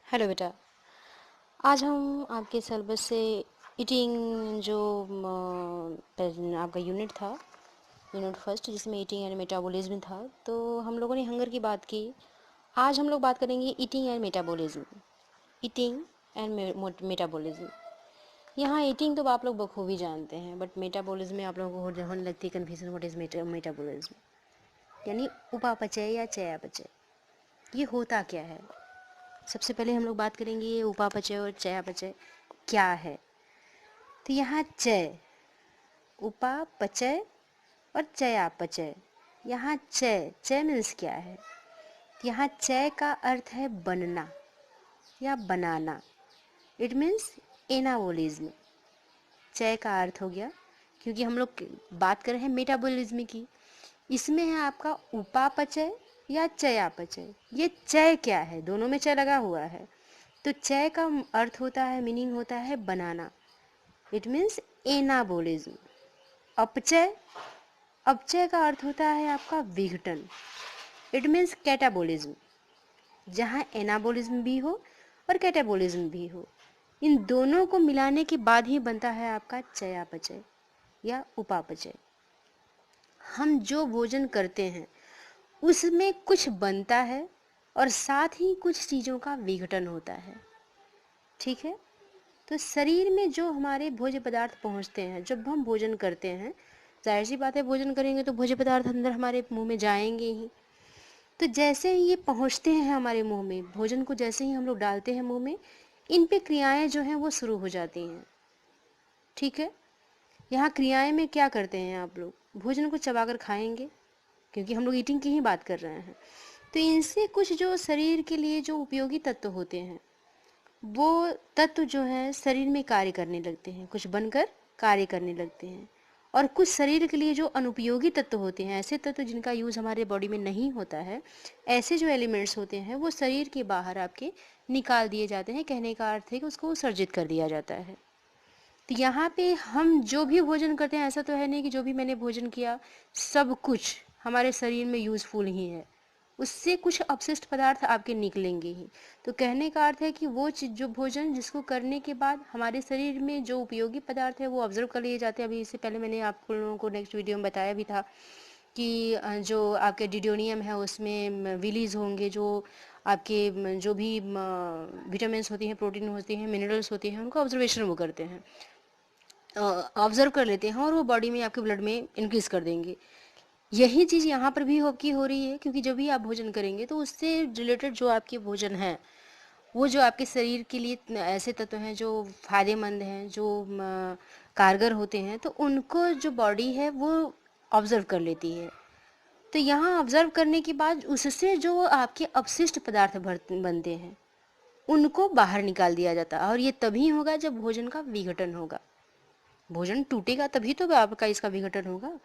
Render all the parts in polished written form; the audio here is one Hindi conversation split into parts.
हेलो बेटा। आज हम आपके सिलेबस से ईटिंग जो आपका यूनिट था, यूनिट फर्स्ट, जिसमें ईटिंग एंड मेटाबॉलिज्म था, तो हम लोगों ने हंगर की बात की। आज हम लोग बात करेंगे eating and metabolism. Eating and metabolism. यहाँ ईटिंग तो आप लोग बखूबी जानते हैं, बट मेटाबॉलिज्म में आप लोगों को होने लगती है कन्फ्यूजन, व्हाट इज़ मेटाबॉलिज्म, यानी उपापचय या चयापचय, ये होता क्या है। सबसे पहले हम लोग बात करेंगे ये उपापचय और चयापचय क्या है। तो यहाँ चय, उपापचय और चयापचय। यहाँ चय, चय मीन्स क्या है। यहाँ चय का अर्थ है बनना या बनाना। It means anabolism. चय का अर्थ हो गया, क्योंकि हम लोग बात कर रहे हैं मेटाबॉलिज्म की, इसमें है आपका उपापचय या चयापचय। ये चय क्या है, दोनों में चय लगा हुआ है। तो चय का अर्थ होता है, मीनिंग होता है बनाना। It means anabolism. अपचय, अपचय का अर्थ होता है आपका विघटन। It means catabolism. जहाँ एनाबोलिज्म भी हो और कैटाबोलिज्म भी हो, इन दोनों को मिलाने के बाद ही बनता है आपका चयापचय या उपापचय। हम जो भोजन करते हैं उसमें कुछ बनता है और साथ ही कुछ चीज़ों का विघटन होता है। ठीक है। तो शरीर में जो हमारे भोज्य पदार्थ पहुंचते हैं, जब हम भोजन करते हैं, जाहिर सी बात है भोजन करेंगे तो भोज्य पदार्थ अंदर हमारे मुंह में जाएंगे ही। तो जैसे ही ये पहुंचते हैं हमारे मुंह में, भोजन को जैसे ही हम लोग डालते हैं मुंह में, इन पे क्रियाएं जो हैं वो शुरू हो जाती हैं। ठीक है। यहाँ क्रियाएं में क्या करते हैं आप लोग, भोजन को चबाकर खाएंगे, क्योंकि हम लोग ईटिंग की ही बात कर रहे हैं। तो इनसे कुछ जो शरीर के लिए जो उपयोगी तत्व होते हैं, वो तत्व जो है शरीर में कार्य करने लगते हैं, कुछ बनकर कार्य करने लगते हैं। और कुछ शरीर के लिए जो अनुपयोगी तत्व होते हैं, ऐसे तत्व जिनका यूज़ हमारे बॉडी में नहीं होता है, ऐसे जो एलिमेंट्स होते हैं वो शरीर के बाहर आपके निकाल दिए जाते हैं। कहने का अर्थ है कि उसको सर्जित कर दिया जाता है। तो यहाँ पे हम जो भी भोजन करते हैं, ऐसा तो है नहीं कि जो भी मैंने भोजन किया सब कुछ हमारे शरीर में यूज़फुल ही है, उससे कुछ अपशिष्ट पदार्थ आपके निकलेंगे ही। तो कहने का अर्थ है कि वो चीज़, जो भोजन जिसको करने के बाद हमारे शरीर में जो उपयोगी पदार्थ है वो ऑब्जर्व कर लिए जाते हैं। अभी इससे पहले मैंने आप लोगों को नेक्स्ट वीडियो में बताया भी था कि जो आपके डिडोनियम है उसमें विलीज होंगे, जो आपके जो भी विटामिन्स होती हैं, प्रोटीन होती हैं, मिनरल्स होती हैं, उनको ऑब्जर्वेशन वो करते हैं, ऑब्जर्व कर लेते हैं और वो बॉडी में आपके ब्लड में इंक्रीज कर देंगे। यही चीज़ यहाँ पर भी की हो रही है, क्योंकि जब भी आप भोजन करेंगे तो उससे रिलेटेड जो आपके भोजन है, वो जो आपके शरीर के लिए ऐसे तत्व हैं जो फायदेमंद हैं, जो कारगर होते हैं, तो उनको जो बॉडी है वो ऑब्जर्व कर लेती है। तो यहाँ ऑब्जर्व करने के बाद उससे जो आपके अपशिष्ट पदार्थ बनते हैं उनको बाहर निकाल दिया जाता है। और ये तभी होगा जब भोजन का विघटन होगा। भोजन टूटेगा तभी तो आपका इसका विघटन होगा।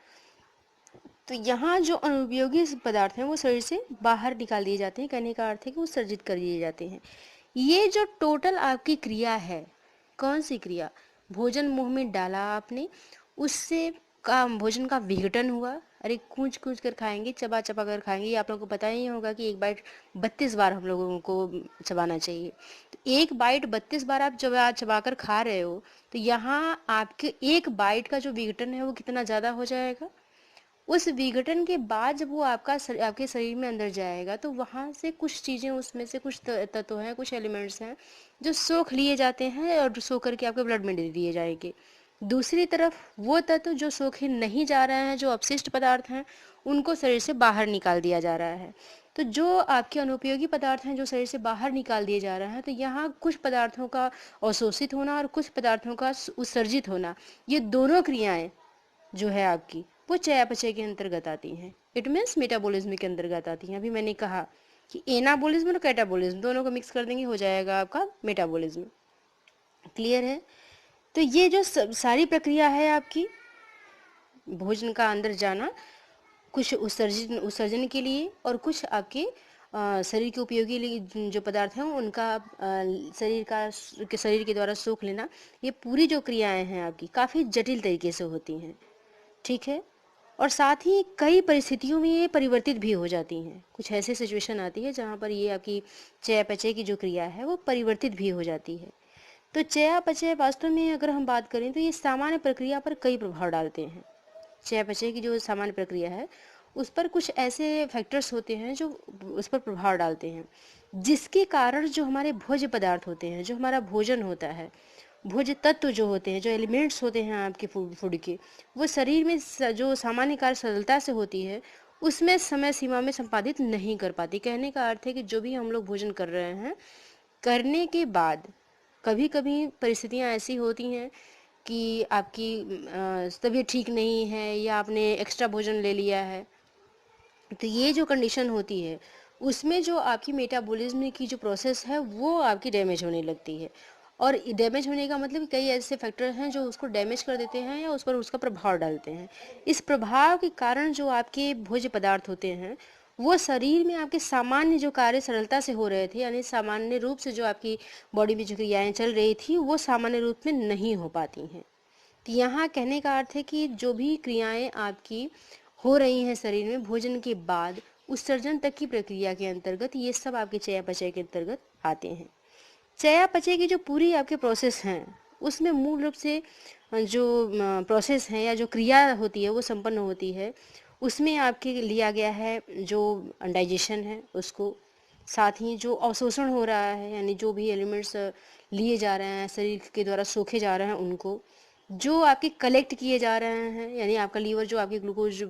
तो यहाँ जो अनुपयोगी पदार्थ हैं वो शरीर से बाहर निकाल दिए जाते हैं। कहने का अर्थ है कि वो सर्जित कर दिए जाते हैं। ये जो टोटल आपकी क्रिया है, कौन सी क्रिया, भोजन मुंह में डाला आपने, उससे का भोजन का विघटन हुआ। अरे कूच कूच कर खाएंगे, चबा चबा कर खाएंगे। ये आप लोगों को पता ही होगा कि एक बाइट 32 बार हम लोगों को चबाना चाहिए। तो एक बाइट 32 बार आप चबा चबा कर खा रहे हो, तो यहाँ आपके एक बाइट का जो विघटन है वो कितना ज़्यादा हो जाएगा। उस विघटन के बाद जब वो आपके शरीर में अंदर जाएगा, तो वहाँ से कुछ चीज़ें, उसमें से कुछ तत्व हैं, कुछ एलिमेंट्स हैं जो सोख लिए जाते हैं और सो करके आपके ब्लड में दे दिए जाएंगे। दूसरी तरफ वो तत्व जो सोखे नहीं जा रहे हैं, जो अपशिष्ट पदार्थ हैं, उनको शरीर से बाहर निकाल दिया जा रहा है। तो जो आपके अनुपयोगी पदार्थ हैं जो शरीर से बाहर निकाल दिए जा रहे हैं, तो यहाँ कुछ पदार्थों का अवशोषित होना और कुछ पदार्थों का उत्सर्जित होना, ये दोनों क्रियाएं जो है आपकी, वो चयापचय के अंतर्गत आती हैं। इट मीन्स मेटाबॉलिज्म के अंतर्गत आती हैं। अभी मैंने कहा कि एनाबॉलिज्म और कैटाबॉलिज्म दोनों को मिक्स कर देंगे, हो जाएगा आपका मेटाबॉलिज्म। क्लियर है। तो ये जो सारी प्रक्रिया है आपकी, भोजन का अंदर जाना, कुछ उत्सर्जन के लिए और कुछ आपके शरीर के उपयोगी जो पदार्थ हैं उनका शरीर के द्वारा सोख लेना, ये पूरी जो क्रियाएं हैं आपकी काफ़ी जटिल तरीके से होती हैं। ठीक है। और साथ ही कई परिस्थितियों में ये परिवर्तित भी हो जाती हैं। कुछ ऐसी सिचुएशन आती है जहाँ पर ये आपकी चयापचय की जो क्रिया है वो परिवर्तित भी हो जाती है। तो चयापचय वास्तव में अगर हम बात करें तो ये सामान्य प्रक्रिया पर कई प्रभाव डालते हैं। चयापचय की जो सामान्य प्रक्रिया है उस पर कुछ ऐसे फैक्टर्स होते हैं जो उस पर प्रभाव डालते हैं, जिसके कारण जो हमारे भोज्य पदार्थ होते हैं, जो हमारा भोजन होता है, भोज्य तत्व जो होते हैं, जो एलिमेंट्स होते हैं आपके फूड के, वो शरीर में जो सामान्य कार्य सरलता से होती है उसमें समय सीमा में संपादित नहीं कर पाती। कहने का अर्थ है कि जो भी हम लोग भोजन कर रहे हैं, करने के बाद कभी कभी परिस्थितियां ऐसी होती हैं कि आपकी तबीयत ठीक नहीं है या आपने एक्स्ट्रा भोजन ले लिया है, तो ये जो कंडीशन होती है उसमें जो आपकी मेटाबॉलिज्म की जो प्रोसेस है वो आपकी डैमेज होने लगती है। और डैमेज होने का मतलब कई ऐसे फैक्टर हैं जो उसको डैमेज कर देते हैं या उस पर उसका प्रभाव डालते हैं। इस प्रभाव के कारण जो आपके भोज्य पदार्थ होते हैं वो शरीर में आपके सामान्य जो कार्य सरलता से हो रहे थे, यानी सामान्य रूप से जो आपकी बॉडी में जो क्रियाएं चल रही थी वो सामान्य रूप में नहीं हो पाती हैं। तो यहाँ कहने का अर्थ है कि जो भी क्रियाएं आपकी हो रही हैं शरीर में भोजन के बाद, उत्सर्जन तक की प्रक्रिया के अंतर्गत ये सब आपके चयापचय के अंतर्गत आते हैं। चयापचय की जो पूरी आपके प्रोसेस हैं उसमें मूल रूप से जो प्रोसेस है या जो क्रिया होती है वो संपन्न होती है, उसमें आपके लिया गया है जो डाइजेशन है उसको, साथ ही जो अवशोषण हो रहा है यानी जो भी एलिमेंट्स लिए जा रहे हैं शरीर के द्वारा सोखे जा रहे हैं उनको, जो आपके कलेक्ट किए जा रहे हैं यानी आपका लीवर जो आपके ग्लूकोज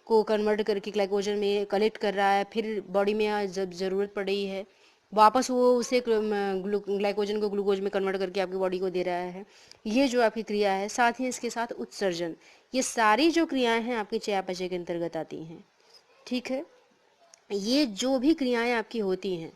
को कन्वर्ट करके ग्लाइकोजन में कलेक्ट कर रहा है, फिर बॉडी में जब ज़रूरत पड़ रही है वापस वो उसे ग्लाइकोजन को ग्लूकोज में कन्वर्ट करके आपकी बॉडी को दे रहा है, ये जो आपकी क्रिया है। साथ ही इसके साथ उत्सर्जन, ये सारी जो क्रियाएं हैं आपके चयापचय के अंतर्गत आती हैं। ठीक है, ये जो भी क्रियाएं आपकी होती हैं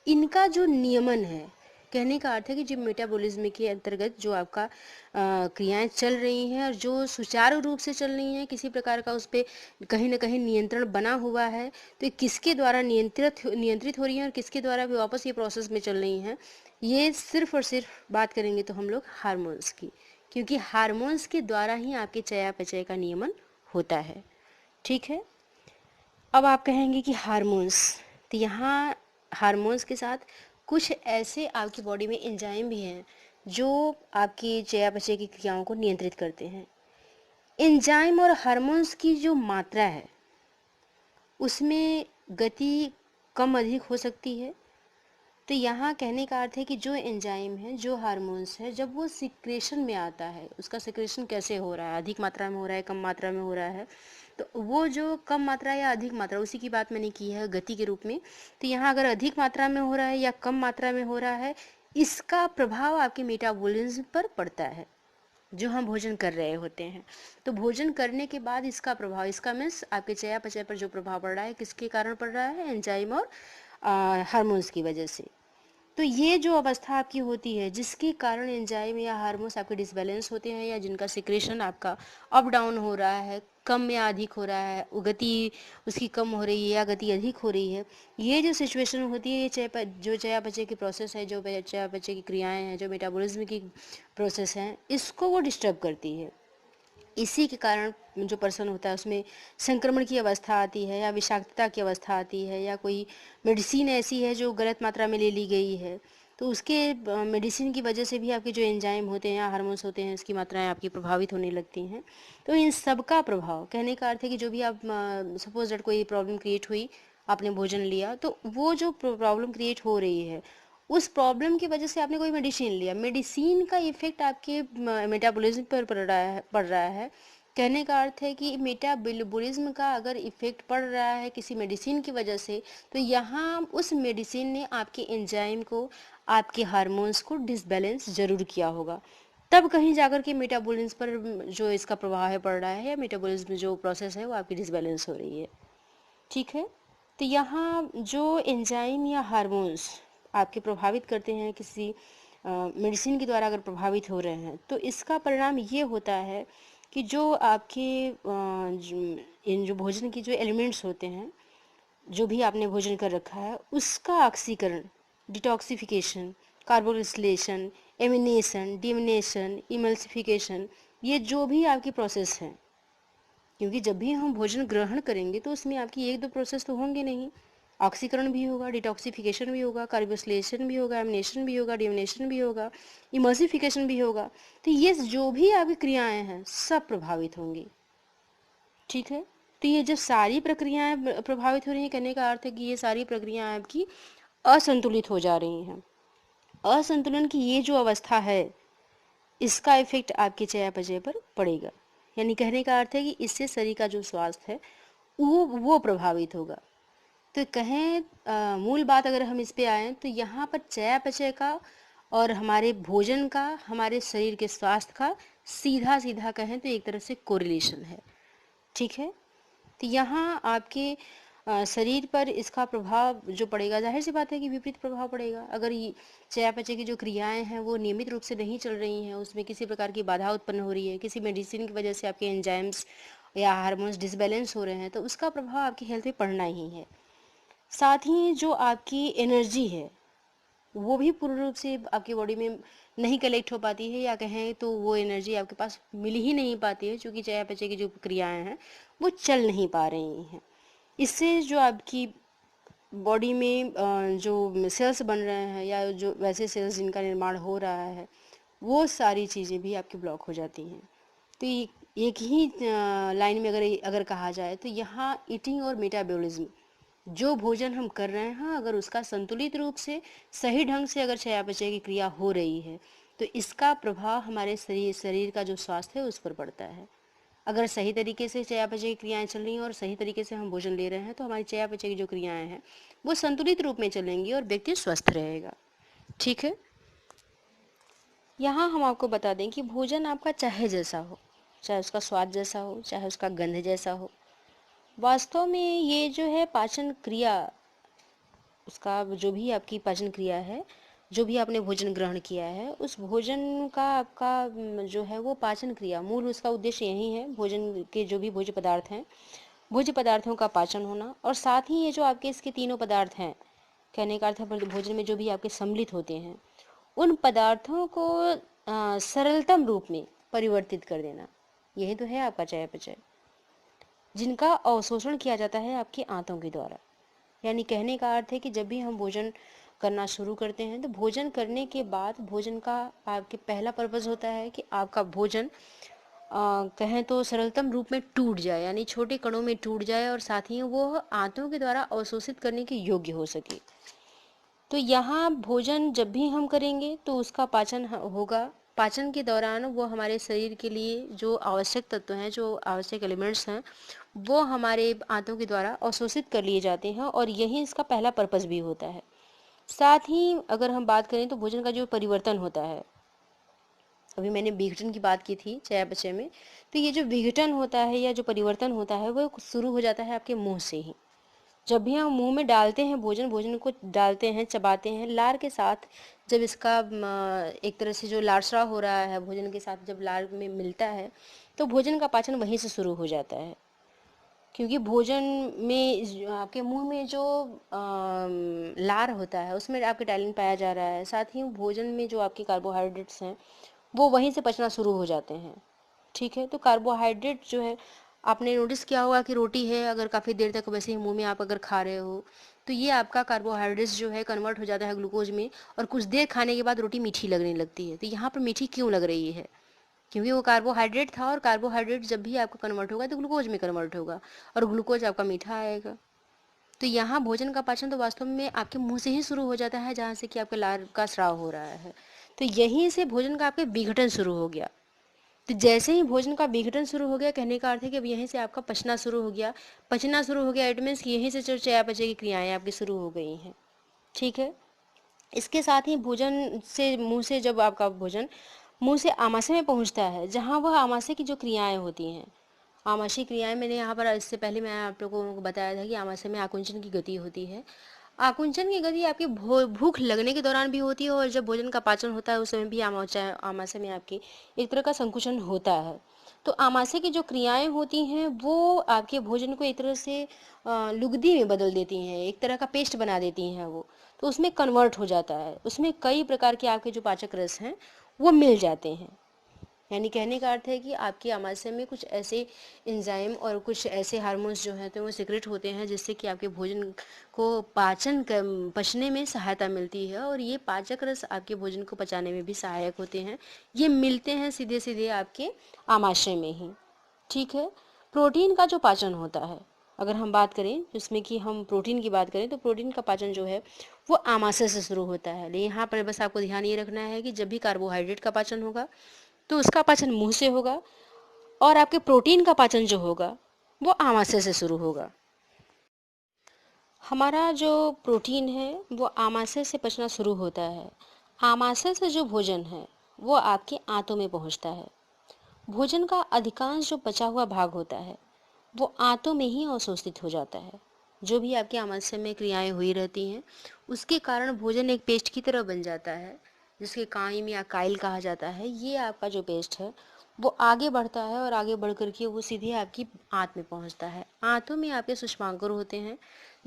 इनका जो नियमन है, कहने का अर्थ है कि जो मेटाबॉलिज्म के अंतर्गत जो आपका क्रियाएं चल रही हैं और जो सुचारू रूप से चल रही हैं, किसी प्रकार का उस पर कहीं ना कहीं नियंत्रण बना हुआ है, तो ये किसके द्वारा नियंत्रित हो रही हैं और किसके द्वारा भी वापस ये प्रोसेस में चल रही हैं, ये सिर्फ और सिर्फ बात करेंगे तो हम लोग हार्मोन्स की, क्योंकि हार्मोन्स के द्वारा ही आपके चयापचय का नियमन होता है। ठीक है, अब आप कहेंगे कि हार्मोन्स, तो यहाँ हार्मोन्स के साथ कुछ ऐसे आपकी बॉडी में एंजाइम भी हैं जो आपकी चयापचय की क्रियाओं को नियंत्रित करते हैं। एंजाइम और हार्मोन्स की जो मात्रा है उसमें गति कम अधिक हो सकती है। तो यहाँ कहने का अर्थ है कि जो एंजाइम है, जो हार्मोन्स है, जब वो सिक्रेशन में आता है, उसका सिक्रेशन कैसे हो रहा है, अधिक मात्रा में हो रहा है, कम मात्रा में हो रहा है, तो वो जो कम मात्रा या अधिक मात्रा, उसी की बात मैंने की है गति के रूप में। तो यहाँ अगर अधिक मात्रा में हो रहा है या कम मात्रा में हो रहा है, इसका प्रभाव आपके मेटाबॉलिज्म पर पड़ता है जो हम भोजन कर रहे होते हैं। तो भोजन करने के बाद इसका प्रभाव, इसका मीन्स आपके चयापचय पर जो प्रभाव पड़ रहा है किसके कारण पड़ रहा है, एंजाइम और हार्मोन्स की वजह से। तो ये जो अवस्था आपकी होती है जिसके कारण एंजाइम या हार्मोन्स आपके डिसबैलेंस होते हैं या जिनका सिक्रेशन आपका अप डाउन हो रहा है, कम या अधिक हो रहा है, गति उसकी कम हो रही है या गति अधिक हो रही है, ये जो सिचुएशन होती है, ये जो चयापचय की प्रोसेस है, जो चयापचय की क्रियाएं हैं, जो मेटाबॉलिज्म की प्रोसेस हैं, इसको वो डिस्टर्ब करती है। इसी के कारण जो पर्सन होता है उसमें संक्रमण की अवस्था आती है या विषाक्तता की अवस्था आती है, या कोई मेडिसिन ऐसी है जो गलत मात्रा में ले ली गई है, तो उसके मेडिसिन की वजह से भी आपके जो एंजाइम होते हैं या हार्मोन्स होते हैं उसकी मात्राएं आपकी प्रभावित होने लगती हैं। तो इन सब का प्रभाव, कहने का अर्थ है कि जो भी आप सपोज दैट कोई प्रॉब्लम क्रिएट हुई, आपने भोजन लिया, तो वो जो प्रॉब्लम क्रिएट हो रही है उस प्रॉब्लम की वजह से आपने कोई मेडिसिन लिया, मेडिसिन का इफेक्ट आपके मेटाबॉलिज्म पर पड़ रहा है। कहने का अर्थ है कि मेटाबॉलिज्म का अगर इफेक्ट पड़ रहा है किसी मेडिसिन की वजह से, तो यहाँ उस मेडिसिन ने आपके एंजाइम को, आपके हार्मोन्स को डिसबैलेंस जरूर किया होगा, तब कहीं जाकर के मेटाबॉलिज्म पर जो इसका प्रभाव है पड़ रहा है, या मेटाबॉलिज्म जो प्रोसेस है वो आपकी डिसबैलेंस हो रही है। ठीक है, तो यहाँ जो एंजाइम या हार्मोन्स आपके प्रभावित करते हैं किसी मेडिसिन के द्वारा अगर प्रभावित हो रहे हैं, तो इसका परिणाम ये होता है कि जो आपके इन जो भोजन की जो एलिमेंट्स होते हैं, जो भी आपने भोजन कर रखा है, उसका ऑक्सीकरण, डिटॉक्सिफिकेशन, कार्बोक्सिलेशन, एमिनेशन, डिमिनेशन, इमल्सिफिकेशन, ये जो भी आपकी प्रोसेस है क्योंकि जब भी हम भोजन ग्रहण करेंगे तो उसमें आपकी एक दो प्रोसेस तो होंगे नहीं, ऑक्सीकरण भी होगा, डिटॉक्सिफिकेशन भी होगा, कार्बोक्सिलेशन भी होगा, एमिनेशन भी होगा, डियोनेशन भी होगा, इमल्सिफिकेशन भी होगा। तो ये जो भी आपकी क्रियाएं हैं सब प्रभावित होंगी। ठीक है, तो ये जब सारी प्रक्रियाएं प्रभावित हो रही हैं, कहने का अर्थ है कि ये सारी प्रक्रियाएं आपकी असंतुलित हो जा रही हैं। असंतुलन की ये जो अवस्था है, इसका इफेक्ट आपके चयापचय पर पड़ेगा। यानी कहने का अर्थ है कि इससे शरीर का जो स्वास्थ्य है वो प्रभावित होगा। तो कहें मूल बात अगर हम इस पे आए तो यहाँ पर चयापचय का और हमारे भोजन का हमारे शरीर के स्वास्थ्य का सीधा सीधा कहें तो एक तरह से कोरिलेशन है। ठीक है, तो यहाँ आपके शरीर पर इसका प्रभाव जो पड़ेगा, जाहिर सी बात है कि विपरीत प्रभाव पड़ेगा। अगर ये चयापचय की जो क्रियाएं हैं वो नियमित रूप से नहीं चल रही हैं, उसमें किसी प्रकार की बाधा उत्पन्न हो रही है, किसी मेडिसिन की वजह से आपके एंजाइम्स या हार्मोन्स डिसबैलेंस हो रहे हैं, तो उसका प्रभाव आपकी हेल्थ पे पड़ना ही है। साथ ही जो आपकी एनर्जी है वो भी पूर्ण रूप से आपकी बॉडी में नहीं कलेक्ट हो पाती है, या कहें तो वो एनर्जी आपके पास मिल ही नहीं पाती है, क्योंकि चयापचय की जो क्रियाएं हैं वो चल नहीं पा रही हैं। इससे जो आपकी बॉडी में जो सेल्स बन रहे हैं या जो वैसे सेल्स जिनका निर्माण हो रहा है वो सारी चीज़ें भी आपकी ब्लॉक हो जाती हैं। तो एक ही लाइन में अगर कहा जाए तो यहाँ ईटिंग और मेटाबॉलिज्म, जो भोजन हम कर रहे हैं अगर उसका संतुलित रूप से सही ढंग से अगर चयापचय की क्रिया हो रही है तो इसका प्रभाव हमारे शरीर का जो स्वास्थ्य है उस पर पड़ता है। अगर सही तरीके से चयापचय की क्रियाएं चल रही हैं और सही तरीके से हम भोजन ले रहे हैं तो हमारी चयापचय की जो क्रियाएं हैं वो संतुलित रूप में चलेंगी और व्यक्ति स्वस्थ रहेगा। ठीक है, यहाँ हम आपको बता दें कि भोजन आपका चाहे जैसा हो, चाहे उसका स्वाद जैसा हो, चाहे उसका गंध जैसा हो, वास्तव में ये जो है पाचन क्रिया, उसका जो भी आपकी पाचन क्रिया है, जो भी आपने भोजन ग्रहण किया है उस भोजन का आपका जो है वो पाचन क्रिया, मूल उसका उद्देश्य यही है, भोजन के जो भी भोज्य पदार्थ हैं, भोज्य पदार्थों का पाचन होना। और साथ ही ये जो आपके इसके तीनों पदार्थ हैं, कहने का अर्थ है भोजन में जो भी आपके सम्मिलित होते हैं उन पदार्थों को सरलतम रूप में परिवर्तित कर देना, यही तो है आपका चयापचय, जिनका अवशोषण किया जाता है आपकी आंतों के द्वारा। यानी कहने का अर्थ है कि जब भी हम भोजन करना शुरू करते हैं तो भोजन करने के बाद भोजन का आपके पहला पर्पस होता है कि आपका भोजन कहें तो सरलतम रूप में टूट जाए, यानी छोटे कणों में टूट जाए और साथ ही वो आंतों के द्वारा अवशोषित करने के योग्य हो सके। तो यहाँ भोजन जब भी हम करेंगे तो उसका पाचन होगा, पाचन के दौरान वो हमारे शरीर के लिए जो आवश्यक तत्व हैं, जो आवश्यक एलिमेंट्स हैं, वो हमारे आंतों के द्वारा अवशोषित कर लिए जाते हैं और यही इसका पहला पर्पस भी होता है। साथ ही अगर हम बात करें तो भोजन का जो परिवर्तन होता है, अभी मैंने विघटन की बात की थी चयापचय में, तो ये जो विघटन होता है या जो परिवर्तन होता है वो शुरू हो जाता है आपके मुंह से ही। जब भी हम मुंह में डालते हैं भोजन को डालते हैं, चबाते हैं, लार के साथ जब इसका एक तरह से जो लार स्राव हो रहा है भोजन के साथ जब लार में मिलता है तो भोजन का पाचन वहीं से शुरू हो जाता है। क्योंकि भोजन में आपके मुंह में जो लार होता है उसमें आपके टैलिन पाया जा रहा है, साथ ही भोजन में जो आपके कार्बोहाइड्रेट्स हैं वो वहीं से पचना शुरू हो जाते हैं। ठीक है, तो कार्बोहाइड्रेट जो है, आपने नोटिस किया होगा कि रोटी है अगर काफ़ी देर तक वैसे ही मुंह में आप अगर खा रहे हो तो ये आपका कार्बोहाइड्रेट्स जो है कन्वर्ट हो जाता है ग्लूकोज में और कुछ देर खाने के बाद रोटी मीठी लगने लगती है। तो यहाँ पर मीठी क्यों लग रही है? क्योंकि वो कार्बोहाइड्रेट था और कार्बोहाइड्रेट जब भी आपका कन्वर्ट होगा तो ग्लूकोज में कन्वर्ट होगा और ग्लूकोज आपका मीठा आएगा। तो यहाँ भोजन का पाचन तो वास्तव में आपके मुंह से ही शुरू हो जाता है, जहाँ से कि आपके लार का स्राव हो रहा है। तो यहीं से भोजन का आपके विघटन शुरू हो गया। तो जैसे ही भोजन का विघटन शुरू हो गया, कहने का अर्थ है कि अब यहीं से आपका पचना शुरू हो गया। पचना शुरू हो गया इट मीन्स यहीं से जो चयापचय की क्रियाएं आपकी शुरू हो गई हैं। ठीक है, इसके साथ ही भोजन से मुंह से जब आपका भोजन मुंह से आमाशय में पहुंचता है, जहां वह आमाशय की जो क्रियाएं होती हैं, आमाशय क्रियाएं मैंने यहाँ पर इससे पहले मैं आप लोगों को बताया था कि आमाशय में आकुंचन की गति होती है। आकुंचन की गति आपकी भूख लगने के दौरान भी होती है और जब भोजन का पाचन होता है उस समय भी आमाशय में आपकी एक तरह का संकुचन होता है। तो आमाशय की जो क्रियाएं होती हैं वो आपके भोजन को एक तरह से लुगदी में बदल देती हैं, एक तरह का पेस्ट बना देती हैं वो, तो उसमें कन्वर्ट हो जाता है। उसमें कई प्रकार के आपके जो पाचक रस हैं वो मिल जाते हैं। यानी कहने का अर्थ है कि आपके आमाशय में कुछ ऐसे एंजाइम और कुछ ऐसे हार्मोन्स जो हैं तो वो सीक्रेट होते हैं, जिससे कि आपके भोजन को पचने में सहायता मिलती है, और ये पाचक रस आपके भोजन को पचाने में भी सहायक होते हैं। ये मिलते हैं सीधे सीधे आपके आमाशय में ही। ठीक है। प्रोटीन का जो पाचन होता है, अगर हम बात करें जिसमें कि हम प्रोटीन की बात करें, तो प्रोटीन का पाचन जो है वो आमाशय से शुरू होता है। लेकिन यहाँ पर बस आपको ध्यान ये रखना है कि जब भी कार्बोहाइड्रेट का पाचन होगा तो उसका पाचन मुंह से होगा, और आपके प्रोटीन का पाचन जो होगा वो आमाशय से शुरू होगा। हमारा जो प्रोटीन है वो आमाशय से पचना शुरू होता है। आमाशय से जो भोजन है वो आपके आंतों में पहुंचता है। भोजन का अधिकांश जो बचा हुआ भाग होता है वो आंतों में ही अवशोषित हो जाता है। जो भी आपके आमाशय में क्रियाएं हुई रहती हैं उसके कारण भोजन एक पेस्ट की तरह बन जाता है, जिसके काइम या काइल कहा जाता है। ये आपका जो पेस्ट है वो आगे बढ़ता है, और आगे बढ़ करके वो सीधे आपकी आंत में पहुंचता है। आंतों में आपके सूक्ष्मांकुर होते हैं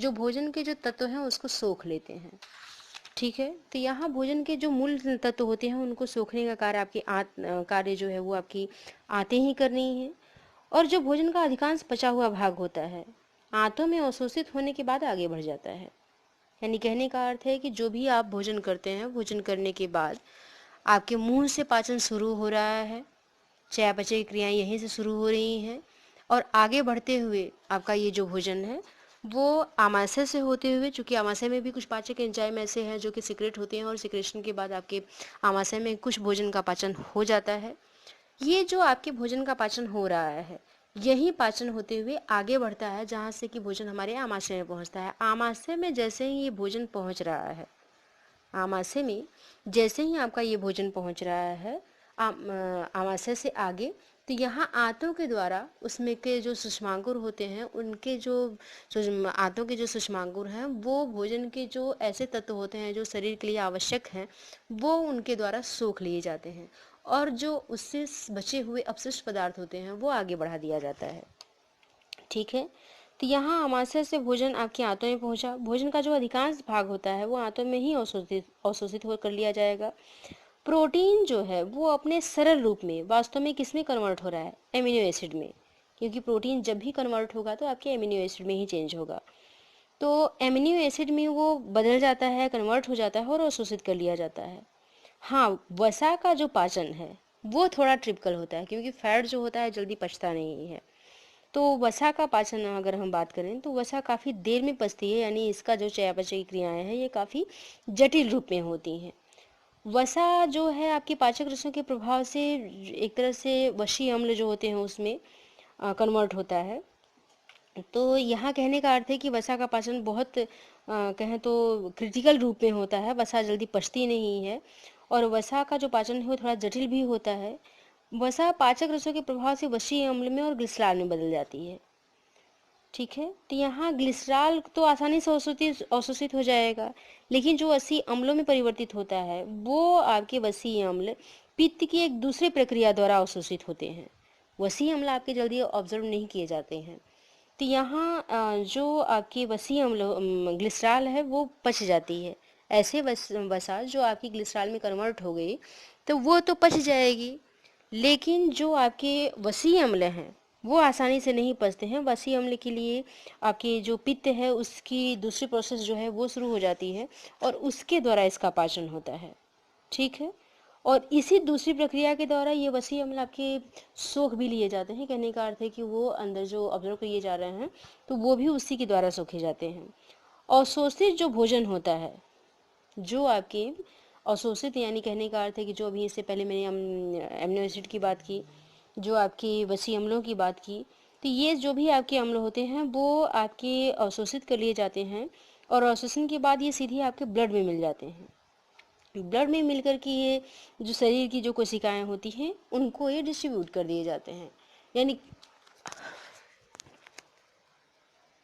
जो भोजन के जो तत्व हैं उसको सोख लेते हैं। ठीक है। तो यहाँ भोजन के जो मूल तत्व होते हैं उनको सोखने का कार्य आपकी कार्य जो है वो आपकी आंतें ही कर रही हैं। और जो भोजन का अधिकांश बचा हुआ भाग होता है आंतों में अवशोषित होने के बाद आगे बढ़ जाता है। यानी कहने का अर्थ है कि जो भी आप भोजन करते हैं, भोजन करने के बाद आपके मुंह से पाचन शुरू हो रहा है, चयापचय की क्रियाएं यहीं से शुरू हो रही हैं, और आगे बढ़ते हुए आपका ये जो भोजन है वो आमाशय से होते हुए, चूंकि आमाशय में भी कुछ पाचक एंजाइम ऐसे हैं जो कि सिक्रेट होते हैं, और सिक्रेशन के बाद आपके आमाशय में कुछ भोजन का पाचन हो जाता है। ये जो आपके भोजन का पाचन हो रहा है यही पाचन होते हुए आगे बढ़ता है, जहाँ से कि भोजन हमारे आमाशय में पहुँचता है। आमाशय में जैसे ही ये भोजन पहुँच रहा है, आमाशय में जैसे ही आपका ये भोजन पहुँच रहा है आमाशय से आगे, तो यहाँ आंतों के द्वारा उसमें के जो सूक्ष्मांकुर होते हैं उनके जो आंतों के जो सूक्ष्मांकुर हैं वो भोजन के जो ऐसे तत्व होते हैं जो शरीर के लिए आवश्यक हैं वो उनके द्वारा सोख लिए जाते हैं, और जो उससे बचे हुए अपशिष्ट पदार्थ होते हैं वो आगे बढ़ा दिया जाता है। ठीक है। तो यहाँ आमाशय से भोजन आपकी आंतों में पहुंचा। भोजन का जो अधिकांश भाग होता है वो आंतों में ही अवशोषित होकर लिया जाएगा। प्रोटीन जो है वो अपने सरल रूप में वास्तव में किस में कन्वर्ट हो रहा है? एमिनो एसिड में, क्योंकि प्रोटीन जब भी कन्वर्ट होगा तो आपके एमिनो एसिड में ही चेंज होगा। तो एमिनो एसिड में वो बदल जाता है, कन्वर्ट हो जाता है और अवशोषित कर लिया जाता है। हाँ, वसा का जो पाचन है वो थोड़ा ट्रिपिकल होता है, क्योंकि फैट जो होता है जल्दी पचता नहीं है। तो वसा का पाचन अगर हम बात करें तो वसा काफ़ी देर में पचती है, यानी इसका जो चयापचय की क्रियाएं हैं ये काफ़ी जटिल रूप में होती हैं। वसा जो है आपके पाचक रसों के प्रभाव से एक तरह से वशी अम्ल जो होते हैं उसमें कन्वर्ट होता है। तो यहाँ कहने का अर्थ है कि वसा का पाचन बहुत कहें तो क्रिटिकल रूप में होता है। वसा जल्दी पचती नहीं है, और वसा का जो पाचन है वो थोड़ा जटिल भी होता है। वसा पाचक रसों के प्रभाव से वशीय अम्ल में और ग्लिसरॉल में बदल जाती है। ठीक है। तो यहाँ ग्लिसरॉल तो आसानी से अवशोषित हो जाएगा, लेकिन जो वसीय अम्लों में परिवर्तित होता है वो आपके वसीय अम्ल पित्त की एक दूसरी प्रक्रिया द्वारा अवशोषित होते हैं। वसीय अम्ल आपके जल्दी ऑब्जर्व नहीं किए जाते हैं। तो यहाँ जो आपकी वसीय अम्ल ग्लिसरॉल है वो पच जाती है। ऐसे वसा जो आपकी ग्लिसरॉल में कन्वर्ट हो गई तो वो तो पच जाएगी, लेकिन जो आपके वसीय अम्ल हैं वो आसानी से नहीं पचते हैं। वसीय अम्ल के लिए आपकी जो पित्त है उसकी दूसरी प्रोसेस जो है वो शुरू हो जाती है, और उसके द्वारा इसका पाचन होता है। ठीक है। और इसी दूसरी प्रक्रिया के द्वारा ये वसीय अम्ल आपके सोख भी लिए जाते हैं। कहने का अर्थ है कि वो अंदर जो ऑब्जर्व किए जा रहे हैं तो वो भी उसी के द्वारा सोखे जाते हैं। अवशोषित जो भोजन होता है, जो आपके अवशोषित यानी कहने का अर्थ है कि जो अभी इससे पहले मैंने एमिनो एसिड की बात की, जो आपकी वसीय अम्लों की बात की, तो ये जो भी आपके अम्ल होते हैं वो आपके अवशोषित कर लिए जाते हैं, और अवशोषण के बाद ये सीधे आपके ब्लड में मिल जाते हैं। ब्लड में मिलकर के ये जो शरीर की जो कोशिकाएं होती हैं उनको ये डिस्ट्रीब्यूट कर दिए जाते हैं। यानी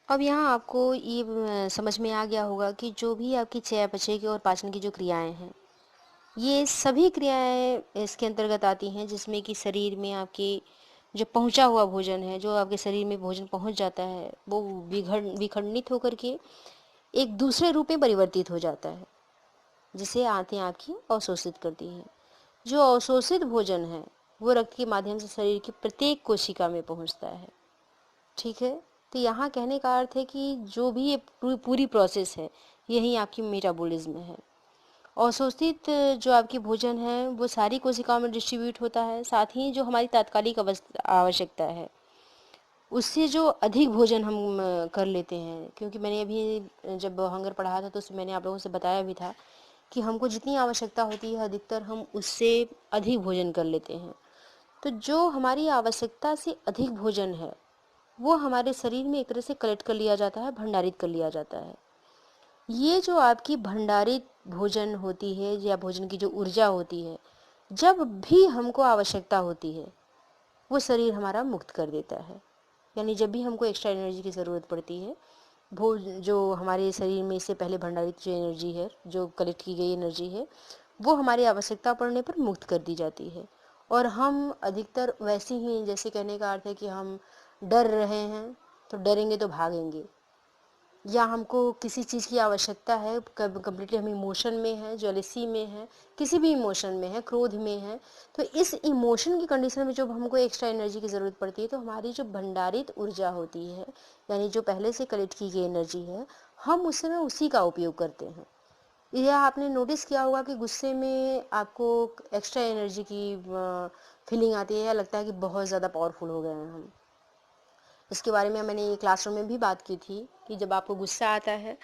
अब यहाँ आपको ये समझ में आ गया होगा कि जो भी आपकी चयापचय की और पाचन की जो क्रियाएं हैं ये सभी क्रियाएं इसके अंतर्गत आती हैं, जिसमें कि शरीर में आपके जो पहुंचा हुआ भोजन है, जो आपके शरीर में भोजन पहुंच जाता है वो विखंडित होकर के एक दूसरे रूप में परिवर्तित हो जाता है, जिसे आंतें आपकी अवशोषित करती हैं। जो अवशोषित भोजन है वो रक्त के माध्यम से शरीर की प्रत्येक कोशिका में पहुंचता है। ठीक है, तो यहाँ कहने का अर्थ है कि जो भी ये पूरी प्रोसेस है, यही आपकी मेटाबॉलिज्म है। अवशोषित जो आपकी भोजन है वो सारी कोशिकाओं में डिस्ट्रीब्यूट होता है। साथ ही जो हमारी तात्कालिक आवश्यकता है, उससे जो अधिक भोजन हम कर लेते हैं, क्योंकि मैंने अभी जब हंगर पढ़ा था तो उसमें मैंने आप लोगों से बताया भी था कि हमको जितनी आवश्यकता होती है अधिकतर हम उससे अधिक भोजन कर लेते हैं। तो जो हमारी आवश्यकता से अधिक भोजन है वो हमारे शरीर में एक तरह से कलेक्ट कर लिया जाता है, भंडारित कर लिया जाता है। ये जो आपकी भंडारित भोजन होती है या भोजन की जो ऊर्जा होती है, जब भी हमको आवश्यकता होती है वो शरीर हमारा मुक्त कर देता है। यानी जब भी हमको एक्स्ट्रा एनर्जी की ज़रूरत पड़ती है, जो हमारे शरीर में इससे पहले भंडारित जो एनर्जी है, जो कलेक्ट की गई एनर्जी है, वो हमारी आवश्यकता पड़ने पर मुक्त कर दी जाती है। और हम अधिकतर वैसे ही, जैसे कहने का अर्थ है कि हम डर रहे हैं तो डरेंगे तो भागेंगे, या हमको किसी चीज़ की आवश्यकता है, कम्प्लीटली हम इमोशन में है, जेलसी में है, किसी भी इमोशन में है, क्रोध में है, तो इस इमोशन की कंडीशन में जब हमको एक्स्ट्रा एनर्जी की ज़रूरत पड़ती है तो हमारी जो भंडारित ऊर्जा होती है, यानी जो पहले से कलेक्ट की गई एनर्जी है, हम उस समय उसी का उपयोग करते हैं। यह आपने नोटिस किया होगा कि गुस्से में आपको एक्स्ट्रा एनर्जी की फीलिंग आती है, या लगता है कि बहुत ज़्यादा पावरफुल हो गए हैं हम। इसके बारे में मैंने ये क्लासरूम में भी बात की थी कि जब आपको गुस्सा आता है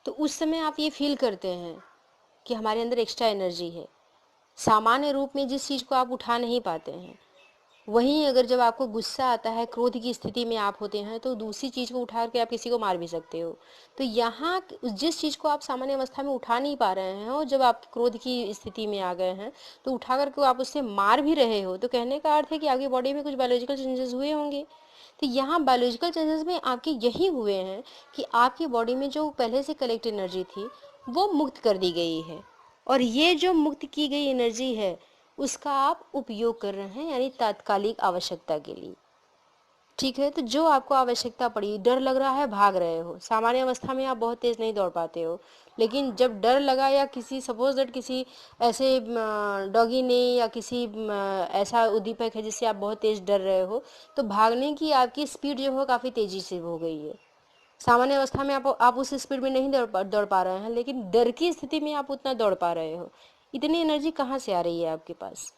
तो उस समय आप ये फील करते हैं कि हमारे अंदर एक्स्ट्रा एनर्जी है। सामान्य रूप में जिस चीज़ को आप उठा नहीं पाते हैं, वहीं अगर जब आपको गुस्सा आता है, क्रोध की स्थिति में आप होते हैं, तो दूसरी चीज़ को उठा के आप किसी को मार भी सकते हो। तो यहाँ जिस चीज़ को आप सामान्य अवस्था में उठा नहीं पा रहे हैं और जब आप क्रोध की स्थिति में आ गए हैं तो उठा करके आप उससे मार भी रहे हो, तो कहने का अर्थ है कि आपकी बॉडी में कुछ बायोलॉजिकल चेंजेस हुए होंगे। तो यहाँ बायोलॉजिकल चेंजेस में आपके यही हुए हैं कि आपकी बॉडी में जो पहले से कलेक्ट एनर्जी थी वो मुक्त कर दी गई है, और ये जो मुक्त की गई एनर्जी है उसका आप उपयोग कर रहे हैं, यानी तात्कालिक आवश्यकता के लिए। ठीक है, तो जो आपको आवश्यकता पड़ी, डर लग रहा है, भाग रहे हो। सामान्य अवस्था में आप बहुत तेज नहीं दौड़ पाते हो, लेकिन जब डर लगा, या किसी सपोज दैट किसी ऐसे डॉगी ने या किसी ऐसा उद्दीपक है जिससे आप बहुत तेज डर रहे हो, तो भागने की आपकी स्पीड जो हो काफ़ी तेजी से हो गई है। सामान्य अवस्था में आप उस स्पीड में नहीं दौड़ पा रहे हैं, लेकिन डर की स्थिति में आप उतना दौड़ पा रहे हो। इतनी एनर्जी कहाँ से आ रही है आपके पास?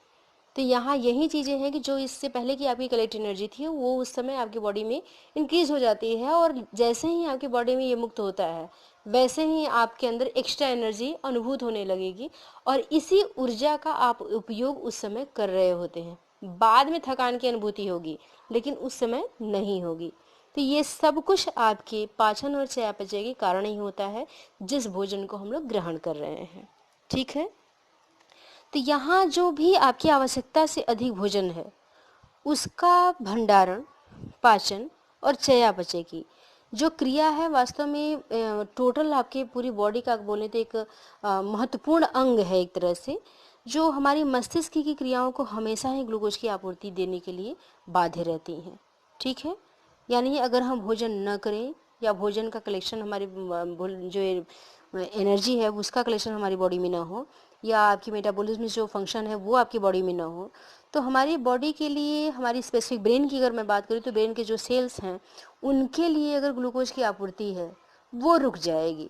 तो यहाँ यही चीज़ें हैं कि जो इससे पहले की आपकी कलेक्ट एनर्जी थी वो उस समय आपकी बॉडी में इंक्रीज हो जाती है, और जैसे ही आपकी बॉडी में ये मुक्त होता है वैसे ही आपके अंदर एक्स्ट्रा एनर्जी अनुभूत होने लगेगी, और इसी ऊर्जा का आप उपयोग उस समय कर रहे होते हैं। बाद में थकान की अनुभूति होगी, लेकिन उस समय नहीं होगी। तो ये सब कुछ आपके पाचन और चयापचय के कारण ही होता है, जिस भोजन को हम लोग ग्रहण कर रहे हैं। ठीक है, तो यहाँ जो भी आपकी आवश्यकता से अधिक भोजन है उसका भंडारण, पाचन और चयापचय की जो क्रिया है, वास्तव में टोटल आपके पूरी बॉडी का बोले तो एक महत्वपूर्ण अंग है एक तरह से, जो हमारी मस्तिष्क की क्रियाओं को हमेशा ही ग्लूकोज की आपूर्ति देने के लिए बाध्य रहती हैं। ठीक है, यानी अगर हम भोजन न करें या भोजन का कलेक्शन हमारी जो एनर्जी है उसका कलेक्शन हमारी बॉडी में ना हो, या आपकी मेटाबॉलिज्म जो फंक्शन है वो आपकी बॉडी में ना हो, तो हमारी बॉडी के लिए, हमारी स्पेसिफिक ब्रेन की अगर मैं बात करूँ तो ब्रेन के जो सेल्स हैं उनके लिए अगर ग्लूकोज की आपूर्ति है वो रुक जाएगी।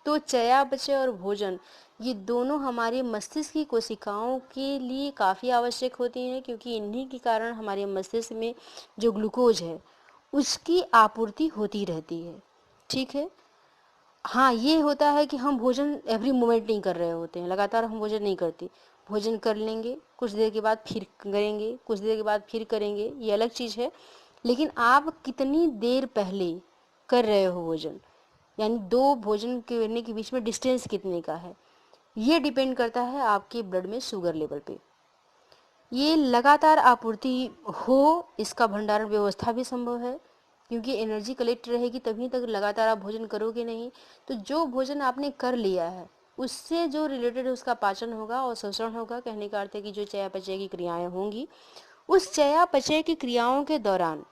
तो चयापचय और भोजन ये दोनों हमारे मस्तिष्क की कोशिकाओं के लिए काफ़ी आवश्यक होती हैं, क्योंकि इन्हीं के कारण हमारे मस्तिष्क में जो ग्लूकोज है उसकी आपूर्ति होती रहती है। ठीक है, हाँ ये होता है कि हम भोजन एवरी मोमेंट नहीं कर रहे होते हैं, लगातार हम भोजन नहीं करते। भोजन कर लेंगे, कुछ देर के बाद फिर करेंगे, कुछ देर के बाद फिर करेंगे, ये अलग चीज़ है। लेकिन आप कितनी देर पहले कर रहे हो भोजन, यानी दो भोजन करने के बीच में डिस्टेंस कितने का है, ये डिपेंड करता है आपके ब्लड में शुगर लेवल पे। ये लगातार आपूर्ति हो, इसका भंडारण व्यवस्था भी संभव है, क्योंकि एनर्जी कलेक्ट रहेगी तभी तक लगातार आप भोजन करोगे नहीं। तो जो भोजन आपने कर लिया है उससे जो रिलेटेड उसका पाचन होगा और शोषण होगा, कहने का अर्थ है कि जो चयापचय की क्रियाएं होंगी, उस चयापचय की क्रियाओं के दौरान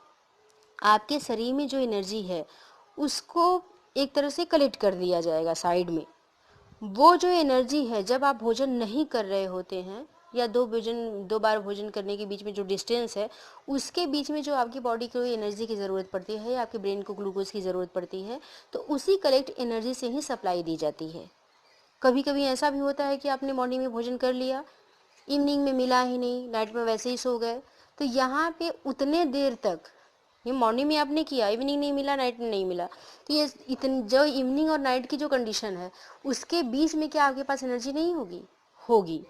आपके शरीर में जो एनर्जी है उसको एक तरह से कलेक्ट कर दिया जाएगा साइड में। वो जो एनर्जी है जब आप भोजन नहीं कर रहे होते हैं या दो बार भोजन करने के बीच में जो डिस्टेंस है, उसके बीच में जो आपकी बॉडी को एनर्जी की ज़रूरत पड़ती है या आपके ब्रेन को ग्लूकोज की ज़रूरत पड़ती है, तो उसी कलेक्ट एनर्जी से ही सप्लाई दी जाती है। कभी कभी ऐसा भी होता है कि आपने मॉर्निंग में भोजन कर लिया, इवनिंग में मिला ही नहीं, नाइट में वैसे ही सो गए, तो यहाँ पे उतने देर तक, ये मॉर्निंग में आपने किया, इवनिंग नहीं मिला, नाइट में नहीं मिला, तो ये जो इवनिंग और नाइट की जो कंडीशन है, उसके बीच में क्या आपके पास एनर्जी नहीं होगी? होगी।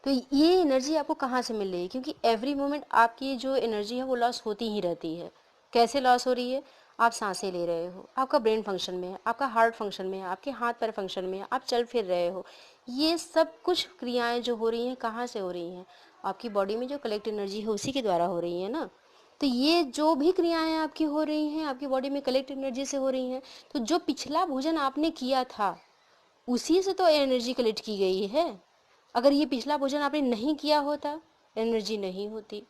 तो ये एनर्जी आपको कहाँ से मिल रही है? क्योंकि एवरी मोमेंट आपकी जो एनर्जी है वो लॉस होती ही रहती है। कैसे लॉस हो रही है? आप सांसें ले रहे हो, आपका ब्रेन फंक्शन में है, आपका हार्ट फंक्शन में है, आपके हाथ पैर फंक्शन में है, आप चल फिर रहे हो, ये सब कुछ क्रियाएं जो हो रही हैं कहाँ से हो रही हैं? आपकी बॉडी में जो कलेक्ट एनर्जी है उसी के द्वारा हो रही है ना। तो ये जो भी क्रियाएं आपकी हो रही हैं आपकी बॉडी में कलेक्ट एनर्जी से हो रही हैं। तो जो पिछला भोजन आपने किया था उसी से तो एनर्जी कलेक्ट की गई है। अगर ये पिछला भोजन आपने नहीं किया होता, एनर्जी नहीं होती।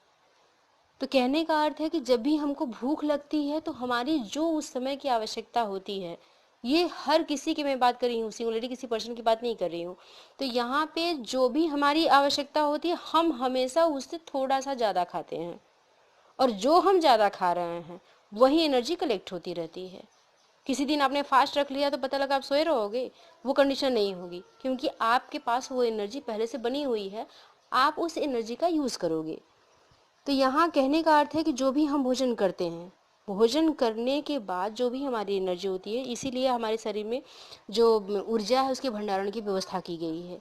तो कहने का अर्थ है कि जब भी हमको भूख लगती है तो हमारी जो उस समय की आवश्यकता होती है, ये हर किसी की मैं बात कर रही हूँ, सिंगुलरली किसी पर्सन की बात नहीं कर रही हूँ, तो यहाँ पे जो भी हमारी आवश्यकता होती है हम हमेशा उससे थोड़ा सा ज़्यादा खाते हैं, और जो हम ज़्यादा खा रहे हैं वही एनर्जी कलेक्ट होती रहती है। किसी दिन आपने फास्ट रख लिया तो पता लगा आप सोए रहोगे, वो कंडीशन नहीं होगी, क्योंकि आपके पास वो एनर्जी पहले से बनी हुई है, आप उस एनर्जी का यूज़ करोगे। तो यहाँ कहने का अर्थ है कि जो भी हम भोजन करते हैं, भोजन करने के बाद जो भी हमारी एनर्जी होती है, इसीलिए हमारे शरीर में जो ऊर्जा है उसके भंडारण की व्यवस्था की गई है।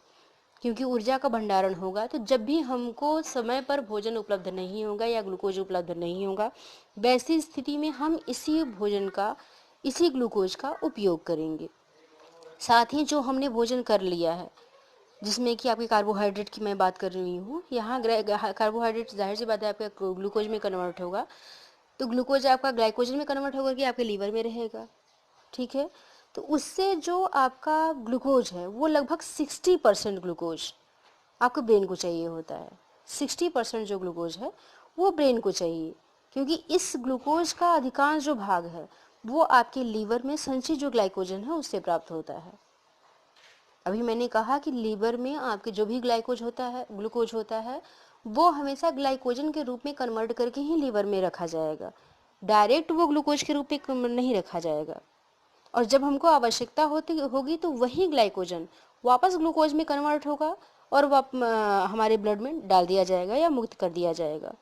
क्योंकि ऊर्जा का भंडारण होगा तो जब भी हमको समय पर भोजन उपलब्ध नहीं होगा या ग्लूकोज उपलब्ध नहीं होगा, वैसी स्थिति में हम इसी भोजन का, इसी ग्लूकोज का उपयोग करेंगे। साथ ही जो हमने भोजन कर लिया है, जिसमें कि आपके कार्बोहाइड्रेट की मैं बात कर रही हूँ, यहाँ कार्बोहाइड्रेट जाहिर सी बात है आपका ग्लूकोज में कन्वर्ट होगा, तो ग्लूकोज आपका ग्लाइकोजन में कन्वर्ट होकर के आपके लीवर में रहेगा। ठीक है, तो उससे जो आपका ग्लूकोज है वो लगभग 60% ग्लूकोज आपको ब्रेन को चाहिए होता है। 60% जो ग्लूकोज है वो ब्रेन को चाहिए, क्योंकि इस ग्लूकोज का अधिकांश जो भाग है वो आपके लीवर में संचित जो ग्लाइकोजन है उससे प्राप्त होता है। अभी मैंने कहा कि लीवर में आपके जो भी ग्लूकोज होता है वो हमेशा ग्लाइकोजन के रूप में कन्वर्ट करके ही लीवर में रखा जाएगा, डायरेक्ट वो ग्लूकोज के रूप में नहीं रखा जाएगा। और जब हमको आवश्यकता होगी तो वही ग्लाइकोजन वापस ग्लूकोज में कन्वर्ट होगा और हमारे ब्लड में डाल दिया जाएगा या मुक्त कर दिया जाएगा।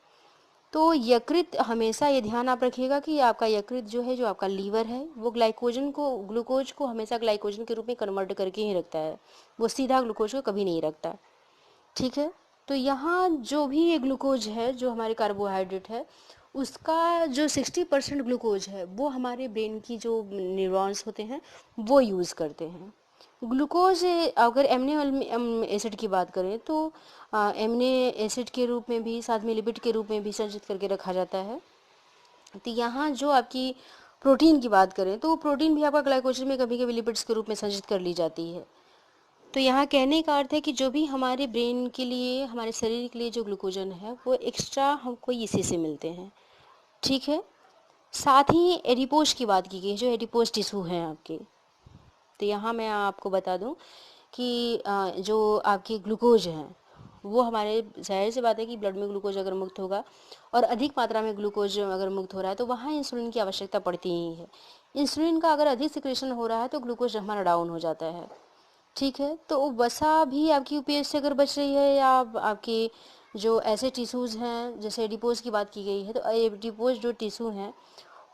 तो यकृत, हमेशा ये ध्यान आप रखिएगा कि आपका यकृत जो है, जो आपका लीवर है, वो ग्लूकोज को हमेशा ग्लाइकोजन के रूप में कन्वर्ट करके ही रखता है, वो सीधा ग्लूकोज को कभी नहीं रखता। ठीक है, तो यहाँ जो भी ये ग्लूकोज है, जो हमारे कार्बोहाइड्रेट है, उसका जो 60% ग्लूकोज है वो हमारे ब्रेन की जो न्यूरॉन्स होते हैं वो यूज़ करते हैं। ग्लूकोज, अगर एमिनो एसिड की बात करें तो एमिनो एसिड के रूप में भी, साथ में लिपिड के रूप में भी संचित करके रखा जाता है। तो यहाँ जो आपकी प्रोटीन की बात करें तो प्रोटीन भी आपका ग्लाइकोजन में कभी कभी लिपिड्स के रूप में संचित कर ली जाती है। तो यहाँ कहने का अर्थ है कि जो भी हमारे ब्रेन के लिए, हमारे शरीर के लिए जो ग्लूकोजन है वो एक्स्ट्रा हमको इसी से मिलते हैं। ठीक है, साथ ही एडिपोज की बात की गई, जो एडिपोज टिश्यू हैं आपके, तो यहाँ मैं आपको बता दूं कि जो आपके ग्लूकोज हैं वो हमारे, जाहिर सी बात है कि ब्लड में ग्लूकोज अगर मुक्त होगा और अधिक मात्रा में ग्लूकोज अगर मुक्त हो रहा है तो वहाँ इंसुलिन की आवश्यकता पड़ती ही है। इंसुलिन का अगर अधिक सिक्रेशन हो रहा है तो ग्लूकोज हमारा डाउन हो जाता है। ठीक है, तो वसा भी आपकी यूपीएच से अगर बच रही है, या आपके जो ऐसे टिश्यूज़ हैं, जैसे एडिपोज की बात की गई है, तो एडिपोज जो टिश्यू हैं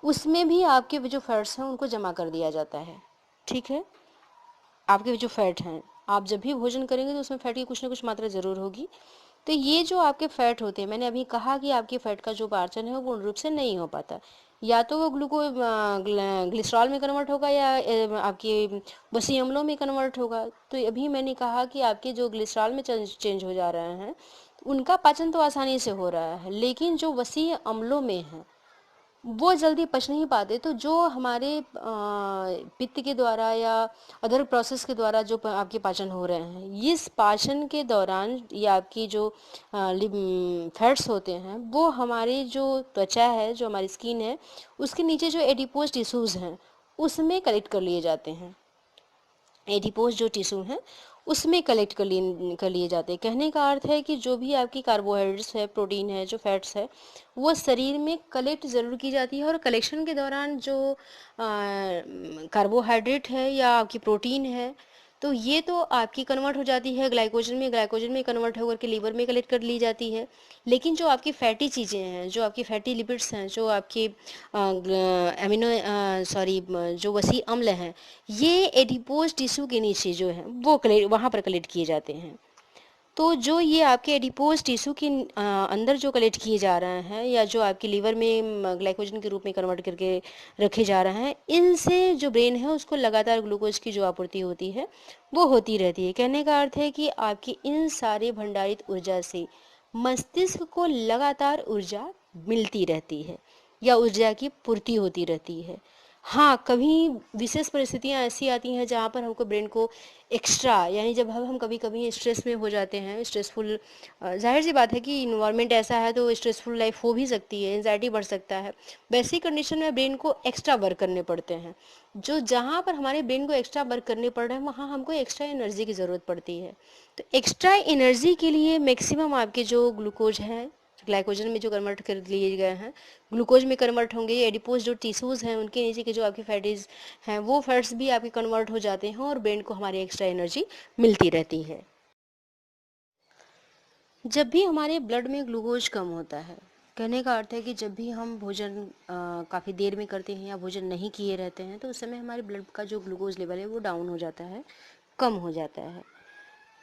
उसमें भी आपके जो फैट्स हैं उनको जमा कर दिया जाता है। ठीक है, आपके जो फैट हैं, आप जब भी भोजन करेंगे तो उसमें फैट की कुछ ना कुछ मात्रा ज़रूर होगी। तो ये जो आपके फैट होते हैं, मैंने अभी कहा कि आपके फैट का जो पाचन है वो पूर्ण रूप से नहीं हो पाता, या तो वो ग्लिसरॉल में कन्वर्ट होगा या आपके वसी अम्लों में कन्वर्ट होगा। तो अभी मैंने कहा कि आपके जो ग्लिसरॉल में चेंज हो जा रहे हैं उनका पाचन तो आसानी से हो रहा है, लेकिन जो वसी अम्लों में है वो जल्दी पच नहीं पाते। तो जो हमारे पित्त के द्वारा या अदर प्रोसेस के द्वारा जो आपके पाचन हो रहे हैं, इस पाचन के दौरान ये आपकी जो फैट्स होते हैं वो हमारी जो त्वचा है, जो हमारी स्किन है, उसके नीचे जो एडिपोज टिश्यूज़ हैं उसमें कलेक्ट कर लिए जाते हैं। एडिपोज जो टिश्यू है उसमें कलेक्ट कर लिए जाते हैं। कहने का अर्थ है कि जो भी आपकी कार्बोहाइड्रेट्स है, प्रोटीन है, जो फैट्स है, वो शरीर में कलेक्ट ज़रूर की जाती है, और कलेक्शन के दौरान जो कार्बोहाइड्रेट है या आपकी प्रोटीन है, तो ये तो आपकी कन्वर्ट हो जाती है ग्लाइकोजन में कन्वर्ट होकर के लीवर में कलेक्ट कर ली जाती है। लेकिन जो आपकी फैटी चीज़ें हैं, जो आपकी फैटी लिपिड्स हैं, जो आपके अमीनो सॉरी जो वसी अम्ल हैं, ये एडिपोज टिश्यू के नीचे जो है वो वहाँ पर कलेक्ट किए जाते हैं। तो जो ये आपके एडिपोज टिश्यू के अंदर जो कलेक्ट किए जा रहे हैं, या जो आपके लीवर में ग्लाइकोजन के रूप में कन्वर्ट करके रखे जा रहे हैं, इनसे जो ब्रेन है उसको लगातार ग्लूकोज की जो आपूर्ति होती है वो होती रहती है। कहने का अर्थ है कि आपकी इन सारे भंडारित ऊर्जा से मस्तिष्क को लगातार ऊर्जा मिलती रहती है, या ऊर्जा की पूर्ति होती रहती है। हाँ, कभी विशेष परिस्थितियाँ ऐसी आती हैं जहाँ पर हमको ब्रेन को एक्स्ट्रा, यानी जब हम कभी कभी स्ट्रेस में हो जाते हैं, स्ट्रेसफुल, जाहिर सी बात है कि इन्वायरमेंट ऐसा है तो स्ट्रेसफुल लाइफ हो भी सकती है, एंजाइटी बढ़ सकता है। वैसी कंडीशन में ब्रेन को एक्स्ट्रा वर्क करने पड़ते हैं। जो जहाँ पर हमारे ब्रेन को एक्स्ट्रा वर्क करने पड़ रहे हैं, वहाँ हमको एक्स्ट्रा एनर्जी की ज़रूरत पड़ती है। तो एक्स्ट्रा एनर्जी के लिए मैक्सिमम आपके जो ग्लूकोज है, ग्लाइकोजन में जो कन्वर्ट कर लिए गए हैं, ग्लूकोज में कन्वर्ट होंगे। एडिपोज जो टिश्यूज़ हैं उनके नीचे के जो आपके फैटीज हैं, वो फैट्स भी आपके कन्वर्ट हो जाते हैं, और ब्रेन को हमारी एक्स्ट्रा एनर्जी मिलती रहती है। जब भी हमारे ब्लड में ग्लूकोज कम होता है, कहने का अर्थ है कि जब भी हम भोजन काफ़ी देर में करते हैं या भोजन नहीं किए रहते हैं, तो उस समय हमारे ब्लड का जो ग्लूकोज लेवल है वो डाउन हो जाता है, कम हो जाता है।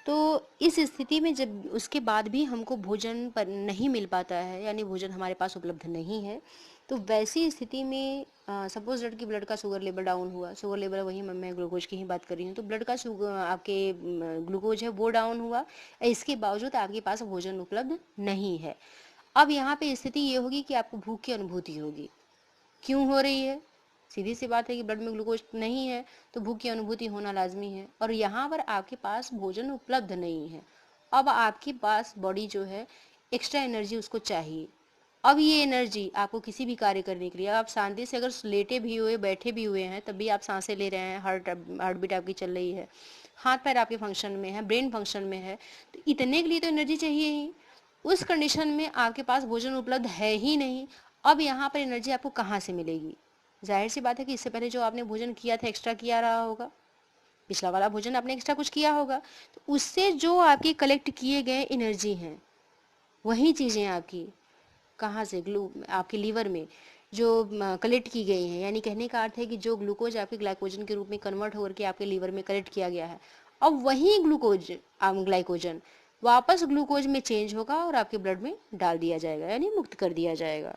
तो इस स्थिति में जब उसके बाद भी हमको भोजन पर नहीं मिल पाता है, यानी भोजन हमारे पास उपलब्ध नहीं है, तो वैसी स्थिति में सपोज दैट कि ब्लड का शुगर लेवल डाउन हुआ, शुगर लेवल वही मैं ग्लूकोज की ही बात कर रही हूँ, तो ब्लड का शुगर आपके ग्लूकोज है वो डाउन हुआ, इसके बावजूद आपके पास भोजन उपलब्ध नहीं है। अब यहाँ पे स्थिति ये होगी कि आपको भूख की अनुभूति होगी। क्यों हो रही है? सीधी सी बात है कि ब्लड में ग्लूकोज नहीं है तो भूख की अनुभूति होना लाजमी है, और यहाँ पर आपके पास भोजन उपलब्ध नहीं है। अब आपके पास बॉडी जो है एक्स्ट्रा एनर्जी उसको चाहिए। अब ये एनर्जी आपको किसी भी कार्य करने के लिए, आप शांति से अगर लेटे भी हुए, बैठे भी हुए हैं, तब भी आप सांसें ले रहे हैं, हार्ट बीट आपकी चल रही है, हाथ पैर आपके फंक्शन में है, ब्रेन फंक्शन में है, तो इतने के लिए तो एनर्जी चाहिए ही। उस कंडीशन में आपके पास भोजन उपलब्ध है ही नहीं। अब यहाँ पर एनर्जी आपको कहाँ से मिलेगी? जाहिर सी बात है कि इससे पहले जो आपने भोजन किया था एक्स्ट्रा किया रहा होगा, पिछला वाला भोजन आपने एक्स्ट्रा कुछ किया होगा, तो उससे जो आपकी कलेक्ट किए गए एनर्जी हैं, वही चीज़ें आपकी कहाँ से आपके लीवर में जो कलेक्ट की गई हैं, यानी कहने का अर्थ है कि जो ग्लूकोज आपके ग्लाइकोजन के रूप में कन्वर्ट होकर के आपके लीवर में कलेक्ट किया गया है, अब वही ग्लाइकोजन वापस ग्लूकोज में चेंज होगा और आपके ब्लड में डाल दिया जाएगा, यानी मुक्त कर दिया जाएगा।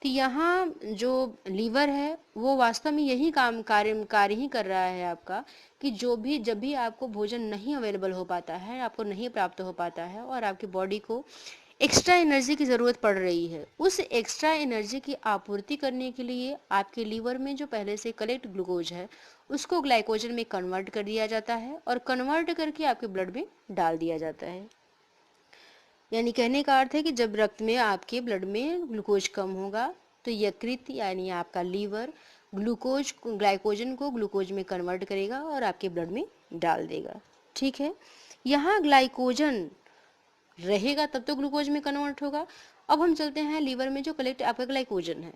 तो यहाँ जो लीवर है वो वास्तव में यही कार्य ही कर रहा है आपका, कि जब भी आपको भोजन नहीं अवेलेबल हो पाता है, आपको नहीं प्राप्त हो पाता है, और आपकी बॉडी को एक्स्ट्रा एनर्जी की ज़रूरत पड़ रही है, उस एक्स्ट्रा एनर्जी की आपूर्ति करने के लिए आपके लीवर में जो पहले से कलेक्ट ग्लूकोज है उसको ग्लाइकोजन में कन्वर्ट कर दिया जाता है, और कन्वर्ट करके आपके ब्लड में डाल दिया जाता है। यानी कहने का अर्थ है कि जब रक्त में आपके ब्लड में ग्लूकोज कम होगा, तो यकृत यानी आपका लीवर ग्लाइकोजन को ग्लूकोज में कन्वर्ट करेगा और आपके ब्लड में डाल देगा। ठीक है, यहाँ ग्लाइकोजन रहेगा तब तो ग्लूकोज में कन्वर्ट होगा। अब हम चलते हैं लीवर में जो कलेक्ट आपका ग्लाइकोजन है।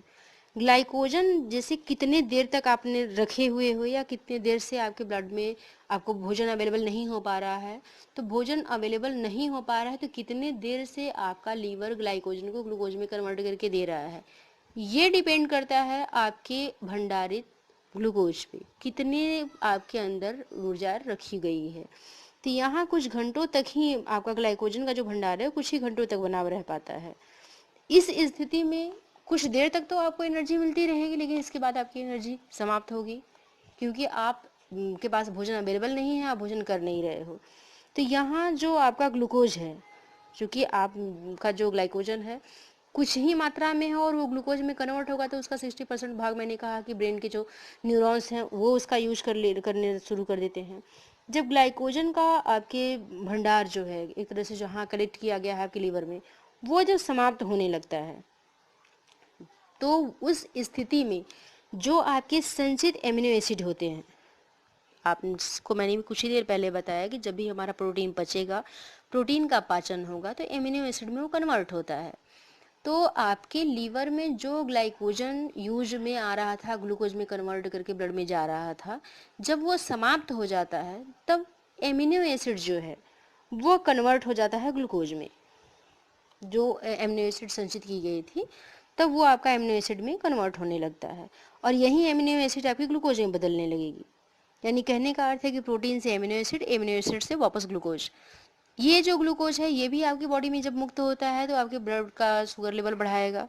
ग्लाइकोजन जैसे कितने देर तक आपने रखे हुए हो, या कितने देर से आपके ब्लड में आपको भोजन अवेलेबल नहीं हो पा रहा है, तो भोजन अवेलेबल नहीं हो पा रहा है तो कितने देर से आपका लीवर ग्लाइकोजन को ग्लूकोज में कन्वर्ट करके दे रहा है, ये डिपेंड करता है आपके भंडारित ग्लूकोज पे, कितने आपके अंदर ऊर्जा रखी गई है। तो यहाँ कुछ घंटों तक ही आपका ग्लाइकोजन का जो भंडार है कुछ ही घंटों तक बना रह पाता है। इस स्थिति में कुछ देर तक तो आपको एनर्जी मिलती रहेगी, लेकिन इसके बाद आपकी एनर्जी समाप्त होगी, क्योंकि आप के पास भोजन अवेलेबल नहीं है, आप भोजन कर नहीं रहे हो। तो यहाँ जो आपका ग्लूकोज है, चूँकि आपका जो ग्लाइकोजन है कुछ ही मात्रा में है और वो ग्लूकोज में कन्वर्ट होगा, तो उसका 60% भाग मैंने कहा कि ब्रेन के जो न्यूरॉन्स हैं वो उसका यूज करने शुरू कर देते हैं। जब ग्लाइकोजन का आपके भंडार जो है एक तरह से जहाँ कलेक्ट किया गया है आपके लीवर में, वो जब समाप्त होने लगता है, तो उस स्थिति में जो आपके संचित एमिनो एसिड होते हैं, आपको मैंने भी कुछ ही देर पहले बताया कि जब भी हमारा प्रोटीन पचेगा, प्रोटीन का पाचन होगा तो एमिनो एसिड में वो कन्वर्ट होता है। तो आपके लीवर में जो ग्लाइकोजन यूज में आ रहा था, ग्लूकोज में कन्वर्ट करके ब्लड में जा रहा था, जब वो समाप्त हो जाता है तब एमिनो एसिड जो है वो कन्वर्ट हो जाता है ग्लूकोज में। जो एमिनो एसिड संचित की गई थी तब वो आपका एमिनो एसिड में कन्वर्ट होने लगता है, और यही एमिनो एसिड आपकी ग्लूकोज में बदलने लगेगी। यानी कहने का अर्थ है कि प्रोटीन से एमिनो एसिड, एमिनो एसिड से वापस ग्लूकोज। ये जो ग्लूकोज है ये भी आपकी बॉडी में जब मुक्त होता है तो आपके ब्लड का शुगर लेवल बढ़ाएगा,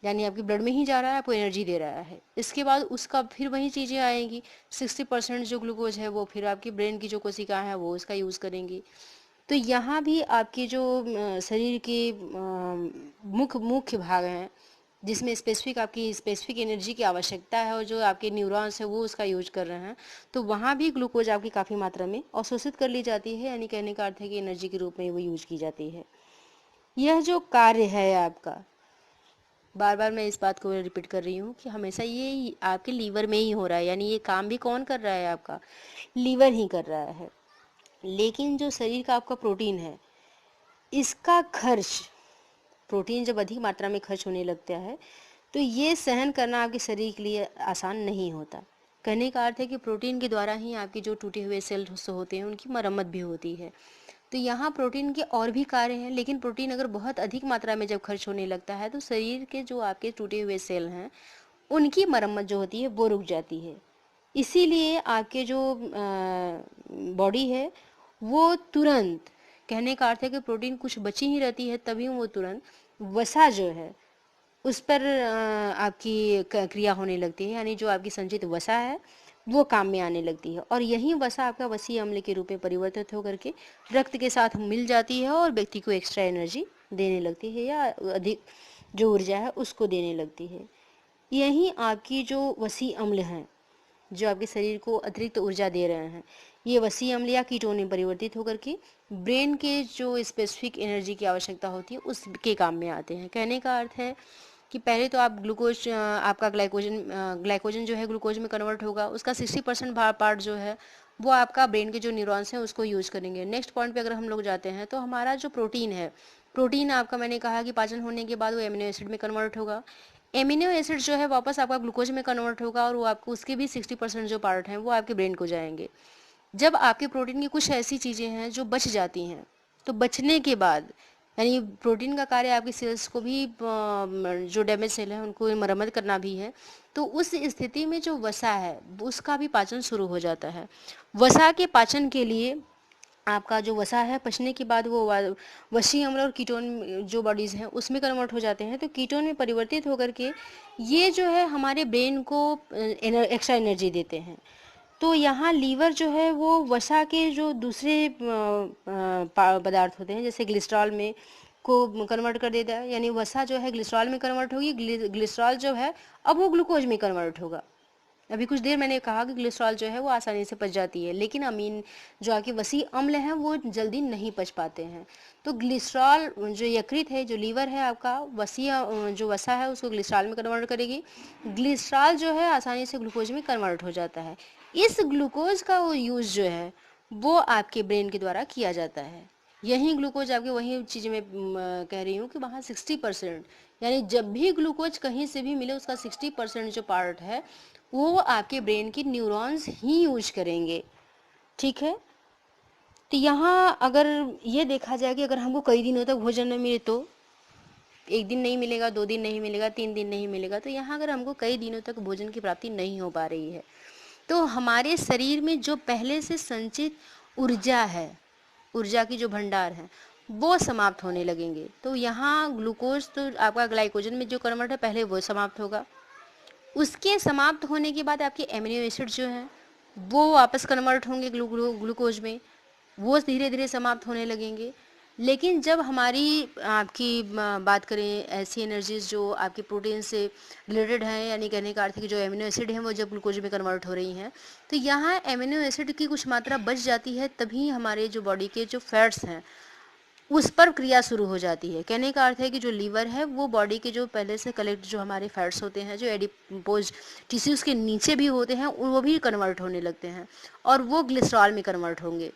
यानी आपके ब्लड में ही जा रहा है, आपको एनर्जी दे रहा है। इसके बाद उसका फिर वही चीज़ें आएंगी, 60% जो ग्लूकोज है वो फिर आपकी ब्रेन की जो कोशिकाएं हैं वो उसका यूज़ करेंगी। तो यहाँ भी आपके जो शरीर के मुख्य भाग हैं जिसमें स्पेसिफिक आपकी स्पेसिफिक एनर्जी की आवश्यकता है और जो आपके न्यूरॉन्स है वो उसका यूज कर रहे हैं, तो वहाँ भी ग्लूकोज आपकी काफ़ी मात्रा में अवशोषित कर ली जाती है, यानी कहने का अर्थ है कि एनर्जी के रूप में वो यूज की जाती है। यह जो कार्य है आपका, बार बार मैं इस बात को रिपीट कर रही हूँ कि हमेशा ये आपके लीवर में ही हो रहा है, यानी ये काम भी कौन कर रहा है, आपका लीवर ही कर रहा है। लेकिन जो शरीर का आपका प्रोटीन है, इसका खर्च, प्रोटीन जब अधिक मात्रा में खर्च होने लगता है तो ये सहन करना आपके शरीर के लिए आसान नहीं होता। कहने का अर्थ है कि प्रोटीन के द्वारा ही आपके जो टूटे हुए सेल्स होते हैं उनकी मरम्मत भी होती है। तो यहाँ प्रोटीन के और भी कार्य हैं, लेकिन प्रोटीन अगर बहुत अधिक मात्रा में जब खर्च होने लगता है तो शरीर के जो आपके टूटे हुए सेल हैं उनकी मरम्मत जो होती है वो रुक जाती है। इसीलिए आपके जो बॉडी है वो तुरंत, कहने का अर्थ है कि प्रोटीन कुछ बची ही रहती है तभी वो तुरंत वसा जो है उस पर आपकी क्रिया होने लगती है, यानी जो आपकी संचित वसा है वो काम में आने लगती है, और यही वसा आपका वसीय अम्ल के रूप में परिवर्तित होकर के रक्त के साथ मिल जाती है और व्यक्ति को एक्स्ट्रा एनर्जी देने लगती है या अधिक जो ऊर्जा है उसको देने लगती है। यही आपकी जो वसीय अम्ल हैं जो आपके शरीर को अतिरिक्त ऊर्जा दे रहे हैं, ये वसीय अम्ल या कीटोन में परिवर्तित होकर के ब्रेन के जो स्पेसिफिक एनर्जी की आवश्यकता होती है उसके काम में आते हैं। कहने का अर्थ है कि पहले तो आप ग्लूकोज, आपका ग्लाइकोजन जो है ग्लूकोज में कन्वर्ट होगा, उसका 60% पार्ट जो है वो आपका ब्रेन के जो न्यूरॉन्स हैं उसको यूज करेंगे। नेक्स्ट पॉइंट पे अगर हम लोग जाते हैं तो हमारा जो प्रोटीन है, प्रोटीन आपका मैंने कहा कि पाचन होने के बाद वो एमिनो एसिड में कन्वर्ट होगा, एमिनो एसिड जो है वापस आपका ग्लूकोज में कन्वर्ट होगा और वो आपको उसके भी 60% जो पार्ट हैं वो आपके ब्रेन को जाएंगे। जब आपके प्रोटीन की कुछ ऐसी चीज़ें हैं जो बच जाती हैं, तो बचने के बाद, यानी प्रोटीन का कार्य आपकी सेल्स को भी जो डैमेज सेल है उनको मरम्मत करना भी है, तो उस स्थिति में जो वसा है उसका भी पाचन शुरू हो जाता है। वसा के पाचन के लिए आपका जो वसा है पचने के बाद वो वसीय अम्ल और कीटोन जो बॉडीज़ हैं उसमें कन्वर्ट हो जाते हैं, तो कीटोन में परिवर्तित होकर के ये जो है हमारे ब्रेन को एक्स्ट्रा एनर्जी देते हैं। तो यहाँ लीवर जो है वो वसा के जो दूसरे पदार्थ होते हैं जैसे ग्लिसरॉल में को कन्वर्ट कर देता है, यानी वसा जो है ग्लिसरॉल में कन्वर्ट होगी, ग्लिसरॉल जो है अब वो ग्लूकोज में कन्वर्ट होगा। अभी कुछ देर मैंने कहा कि ग्लिसरॉल जो है वो आसानी से पच जाती है, लेकिन अमीन जो आपके वसीय अम्ल हैं वो जल्दी नहीं पच पाते हैं। तो ग्लिसरॉल जो यकृत है, जो लीवर है आपका, वसीय जो वसा है उसको ग्लिसरॉल में कन्वर्ट करेगी, ग्लिसरॉल जो है आसानी से ग्लूकोज में कन्वर्ट हो जाता है। इस ग्लूकोज का वो यूज़ जो है वो आपके ब्रेन के द्वारा किया जाता है। यही ग्लूकोज आपके वही चीज़ में कह रही हूँ कि वहाँ 60%, यानी जब भी ग्लूकोज कहीं से भी मिले उसका 60% जो पार्ट है वो आपके ब्रेन की न्यूरॉन्स ही यूज करेंगे। ठीक है, तो यहाँ अगर ये देखा जाए कि अगर हमको कई दिनों तक भोजन न मिले, तो एक दिन नहीं मिलेगा, 2 दिन नहीं मिलेगा, 3 दिन नहीं मिलेगा, तो यहाँ अगर हमको कई दिनों तक भोजन की प्राप्ति नहीं हो पा रही है तो हमारे शरीर में जो पहले से संचित ऊर्जा है, ऊर्जा की जो भंडार है वो समाप्त होने लगेंगे। तो यहाँ ग्लूकोज तो आपका ग्लाइकोजन में जो कन्वर्ट है पहले वो समाप्त होगा, उसके समाप्त होने के बाद आपके एमिनो एसिड जो हैं वो वापस कन्वर्ट होंगे ग्लूकोज में, वो धीरे धीरे समाप्त होने लगेंगे। लेकिन जब हमारी आपकी बात करें ऐसी एनर्जीज जो आपके प्रोटीन से रिलेटेड हैं, यानी कहने का अर्थ है कि जो एमिनो एसिड हैं वो जब ग्लूकोज में कन्वर्ट हो रही हैं, तो यहाँ एमिनो एसिड की कुछ मात्रा बच जाती है, तभी हमारे जो बॉडी के जो फैट्स हैं उस पर क्रिया शुरू हो जाती है। कहने का अर्थ है कि जो लीवर है वो बॉडी के जो पहले से कलेक्ट जो हमारे फैट्स होते हैं, जो एडिपोज टिश्यूज़ के नीचे भी होते हैं, वो भी कन्वर्ट होने लगते हैं और वो ग्लिसरॉल में कन्वर्ट होंगे।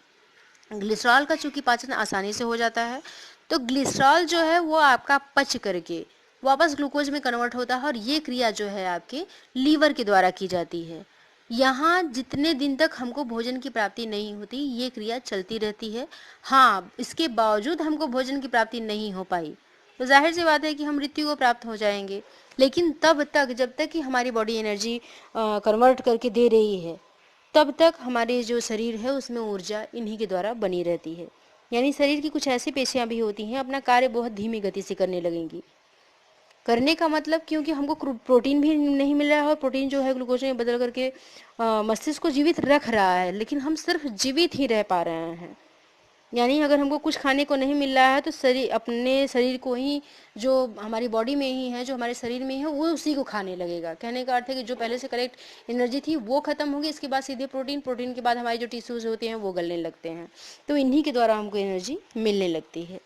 ग्लिसरॉल का चूँकि पाचन आसानी से हो जाता है, तो ग्लिसरॉल जो है वो आपका पच करके वापस ग्लूकोज में कन्वर्ट होता है और ये क्रिया जो है आपके लीवर के द्वारा की जाती है। यहाँ जितने दिन तक हमको भोजन की प्राप्ति नहीं होती, ये क्रिया चलती रहती है। हाँ, इसके बावजूद हमको भोजन की प्राप्ति नहीं हो पाई तो जाहिर सी बात है कि हम मृत्यु को प्राप्त हो जाएंगे। लेकिन तब तक, जब तक कि हमारी बॉडी एनर्जी कन्वर्ट करके दे रही है, तब तक हमारे जो शरीर है उसमें ऊर्जा इन्हीं के द्वारा बनी रहती है। यानी शरीर की कुछ ऐसी पेशियां भी होती हैं अपना कार्य बहुत धीमी गति से करने लगेंगी। करने का मतलब, क्योंकि हमको प्रोटीन भी नहीं मिल रहा है और प्रोटीन जो है ग्लूकोज में बदल करके मस्तिष्क को जीवित रख रहा है, लेकिन हम सिर्फ जीवित ही रह पा रहे हैं। यानी अगर हमको कुछ खाने को नहीं मिल रहा है तो शरीर अपने शरीर को ही, जो हमारी बॉडी में ही है, जो हमारे शरीर में है, वो उसी को खाने लगेगा। कहने का अर्थ है कि जो पहले से करेक्ट एनर्जी थी वो खत्म होगी, इसके बाद सीधे प्रोटीन के बाद हमारी जो टिश्यूज होते हैं वो गलने लगते हैं, तो इन्हीं के द्वारा हमको एनर्जी मिलने लगती है।